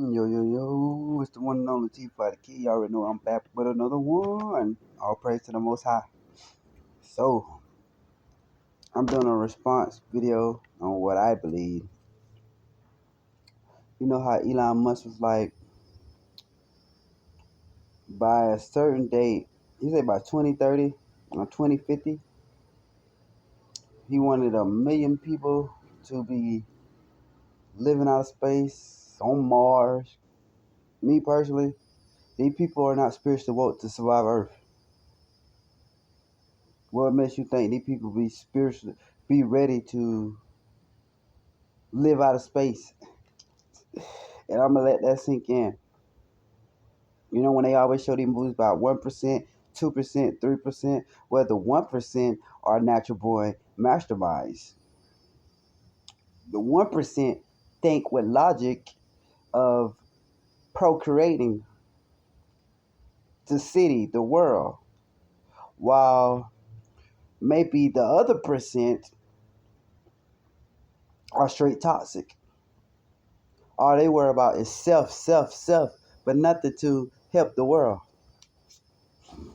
Yo, yo, yo, it's the one and only T for the key. You already know I'm back with another one. All praise to the Most High. So, I'm doing a response video on what I believe. You know how Elon Musk was like, by a certain date, he said by 2030 or 2050, he wanted 1 million people to be living out of space on Mars. Me personally, these people are not spiritually woke to survive Earth. What makes you think these people be ready to live out of space? And I'm gonna let that sink in. You know when they always show these movies about 1%, 2%, 3%, well the 1% are natural born masterminds. The 1% think with logic of procreating the city, the world, while maybe the other percent are straight toxic. All they worry about is self, self, self, but nothing to help the world.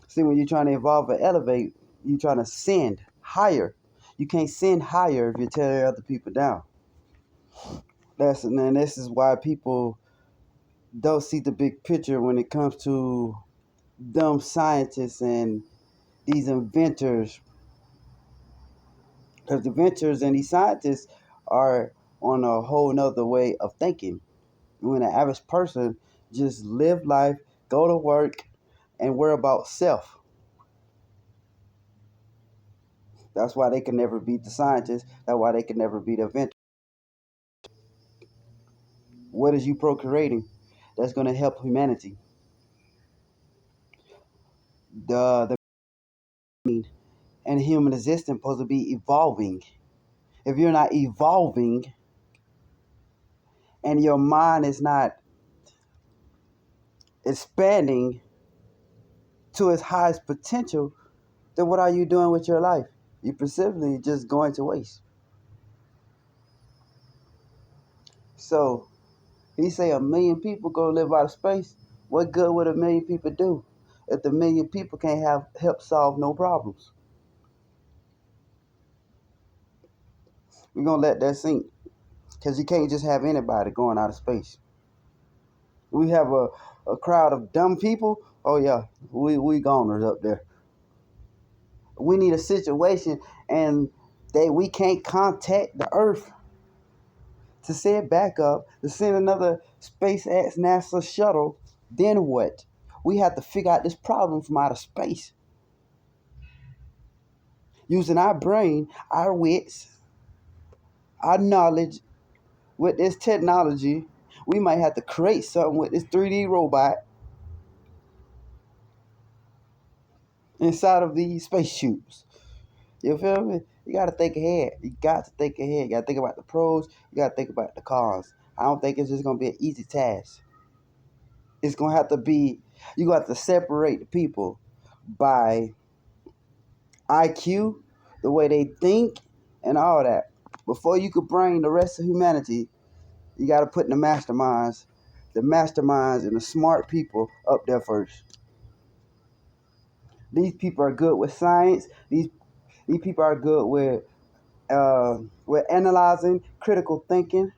See, when you're trying to evolve and elevate, you're trying to send higher. You can't send higher if you're tearing other people down. And this is why people don't see the big picture when it comes to dumb scientists and these inventors. Because the inventors and these scientists are on a whole nother way of thinking. When an average person just live life, go to work, and worry about self. That's why they can never beat the scientists. That's why they can never beat the inventors. What is you procreating that's going to help humanity? The and human existence supposed to be evolving. If you're not evolving and your mind is not expanding to its highest potential, then what are you doing with your life? You're specifically just going to waste. So he say 1 million people go live out of space. What good would 1 million people do if the 1 million people can't help solve no problems? We're gonna let that sink. Because you can't just have anybody going out of space. We have a crowd of dumb people. Oh yeah, we goners up there. We need a situation and we can't contact the earth to send back up, to send another SpaceX NASA shuttle. Then what? We have to figure out this problem from outer space. Using our brain, our wits, our knowledge with this technology, we might have to create something with this 3D robot inside of these spaceships. You feel me? You gotta think ahead. You got to think ahead. You gotta think about the pros. You gotta think about the cons. I don't think it's just gonna be an easy task. It's gonna have to be. You got to separate the people by IQ, the way they think, and all that. Before you could bring the rest of humanity, you gotta put the masterminds and the smart people up there first. These people are good with science. These people are good with analyzing, critical thinking,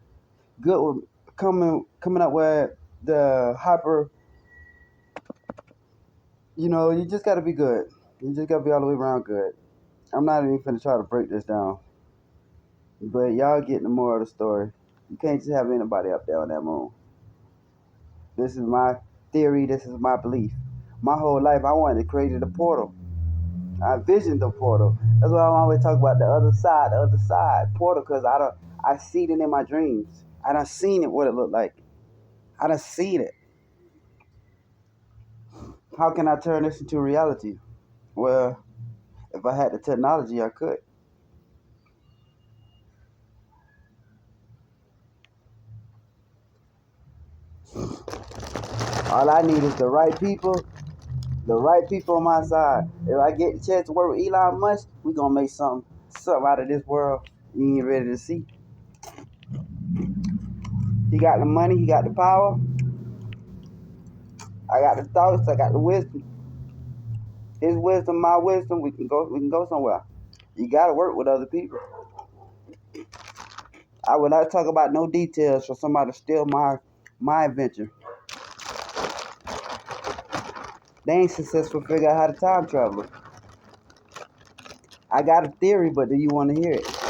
good with coming up with the hyper. You just got to be good. You just got to be all the way around good. I'm not even finna try to break this down, but y'all getting the moral of the story. You can't just have anybody up there on that moon. This is my theory. This is my belief. My whole life, I wanted to create the portal. I envisioned the portal. That's why I always talk about the other side portal, because I see it in my dreams. I done seen it, what it looked like. I done seen it. How can I turn this into reality? Well, if I had the technology, I could. All I need is the right people on my side. If I get the chance to work with Elon Musk, we gonna make something out of this world you ain't ready to see. He got the money, he got the power. I got the thoughts, I got the wisdom. His wisdom, my wisdom, we can go somewhere. You gotta work with other people. I would not talk about no details for somebody to steal my adventure. They ain't successful figure out how to time travel. I got a theory, but do you want to hear it?